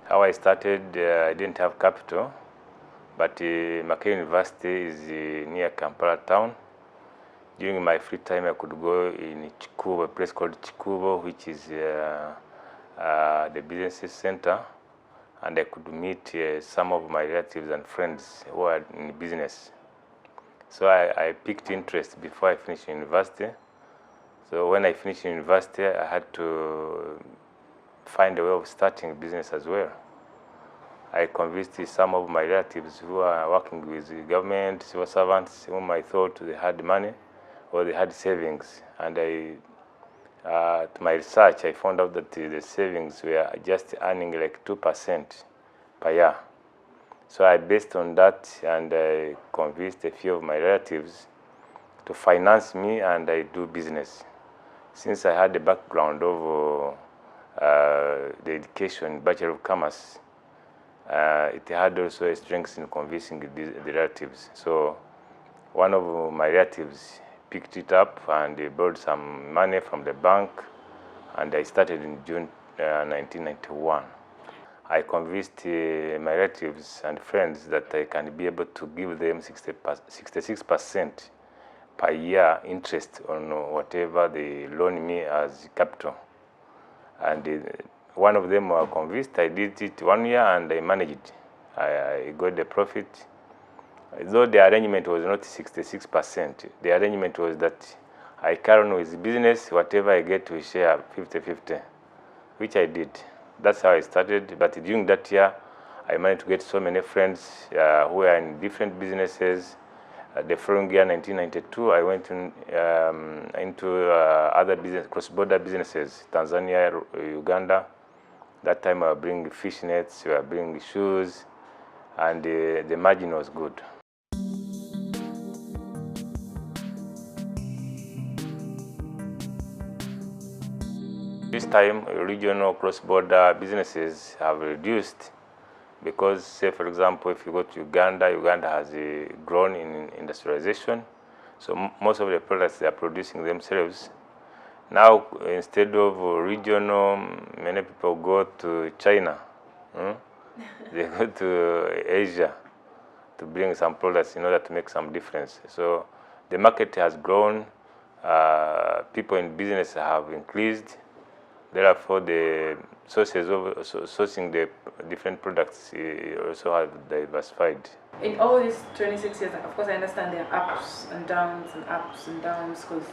How I started, I didn't have capital, but Makerere University is near Kampala town. During my free time, I could go in Chikubo, a place called Chikubo, which is the business center, and I could meet some of my relatives and friends who are in business. So I picked interest before I finished university. So when I finished university, I had to find a way of starting a business as well. I convinced some of my relatives who are working with the government, civil servants, whom I thought they had money or they had savings. And to my research, I found out that the savings were just earning like 2% per year. So I based on that, and I convinced a few of my relatives to finance me, and I do business. Since I had the background of the education, Bachelor of Commerce, it had also a strength in convincing the relatives. So one of my relatives picked it up and they borrowed some money from the bank, and I started in June 1991. I convinced my relatives and friends that I can be able to give them 66% per year interest on whatever they loan me as capital. And one of them were convinced. I did it 1 year and I managed it. I got the profit. Though the arrangement was not 66%, the arrangement was that I carry on with business, whatever I get to share 50-50, which I did. That's how I started. But during that year, I managed to get so many friends who were in different businesses. The following year, 1992, I went into other business, cross-border businesses, Tanzania, Uganda. That time I was bringing fish nets, we were bringing shoes, and the margin was good. This time, regional cross-border businesses have reduced because, say, for example, if you go to Uganda, Uganda has grown in industrialization. So most of the products they are producing themselves. Now, instead of regional, many people go to China. They go to Asia to bring some products in order to make some difference. So the market has grown. People in business have increased. Therefore, the sources of sourcing the different products also have diversified. In all these 26 years, of course, I understand there are ups and downs because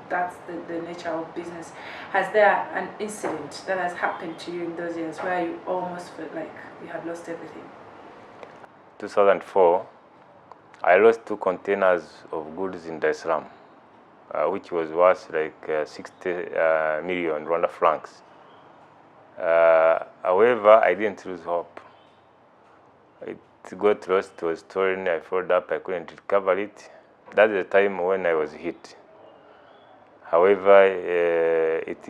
that's the nature of business. Has there an incident that has happened to you in those years where you almost felt like you had lost everything? 2004, I lost 2 containers of goods in Dar es Salaam, which was worth like 60 million Rwanda francs. However, I didn't lose hope. It got lost, it was stolen, I followed up, I couldn't recover it. That's the time when I was hit. However, it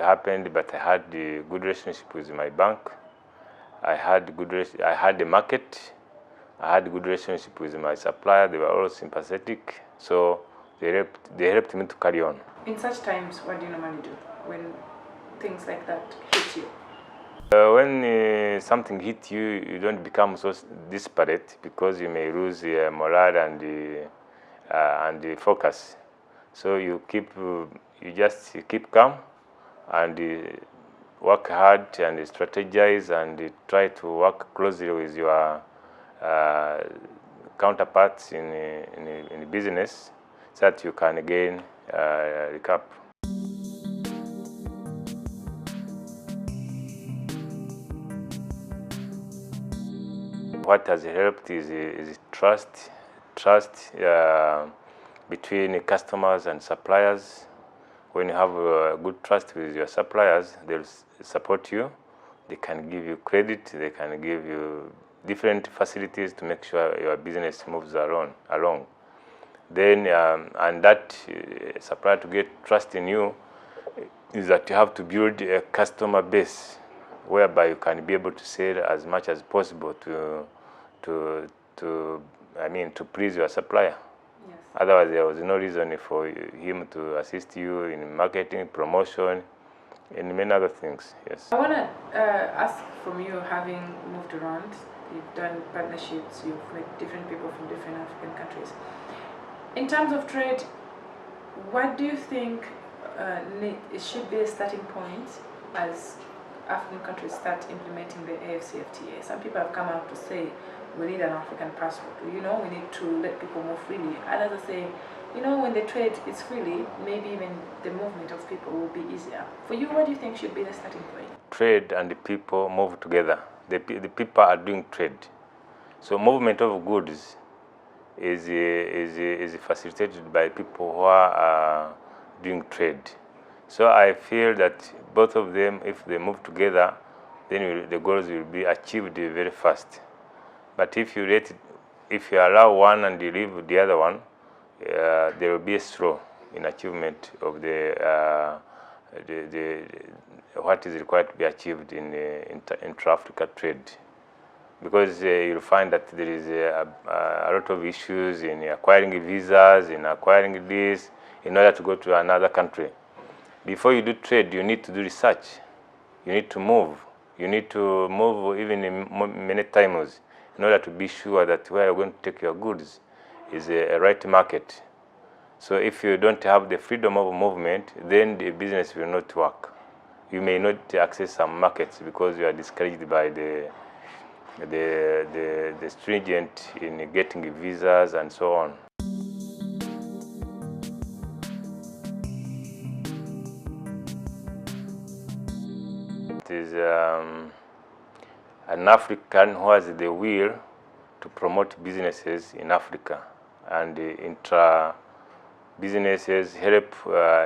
happened, but I had a good relationship with my bank. I had the market. I had a good relationship with my supplier. They were all sympathetic, so they helped me to carry on. In such times, what do you normally do when things like that hit you? When something hits you, you don't become so desperate because you may lose morale and the focus. So you just keep calm and work hard and strategize and try to work closely with your counterparts in business so that you can again recover. What has helped is trust between customers and suppliers. When you have good trust with your suppliers, they'll support you. They can give you credit. They can give you different facilities to make sure your business moves along. Then, and that supplier to get trust in you is that you have to build a customer base whereby you can be able to sell as much as possible to please your supplier. Yes. Otherwise, there was no reason for him to assist you in marketing, promotion, and many other things, yes. I want to ask from you, having moved around, you've done partnerships, you've met different people from different African countries. In terms of trade, what do you think it should be a starting point as African countries start implementing the AfCFTA? Some people have come out to say we need an African passport. We need to let people move freely. Others are saying, when the trade is freely, maybe even the movement of people will be easier. For you, what do you think should be the starting point? Trade and the people move together. The people are doing trade. So movement of goods is facilitated by people who are doing trade. So I feel that both of them, if they move together, then the goals will be achieved very fast. But if you allow one and you leave the other one, there will be a slow in achievement of what is required to be achieved in intra-Africa trade. Because you'll find that there is a lot of issues in acquiring visas, in acquiring this, in order to go to another country. Before you do trade, you need to do research. You need to move. You need to move even many times in order to be sure that where you're going to take your goods is a right market. So if you don't have the freedom of movement, then the business will not work. You may not access some markets because you are discouraged by the stringent in getting visas and so on. It is an African who has the will to promote businesses in Africa, and intra businesses help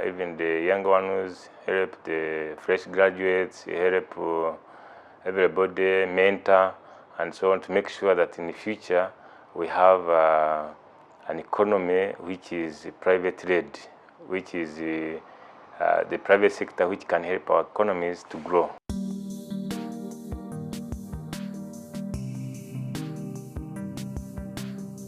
even the young ones, help the fresh graduates, help everybody, mentor, and so on, to make sure that in the future we have an economy which is private-led, which is the private sector which can help our economies to grow.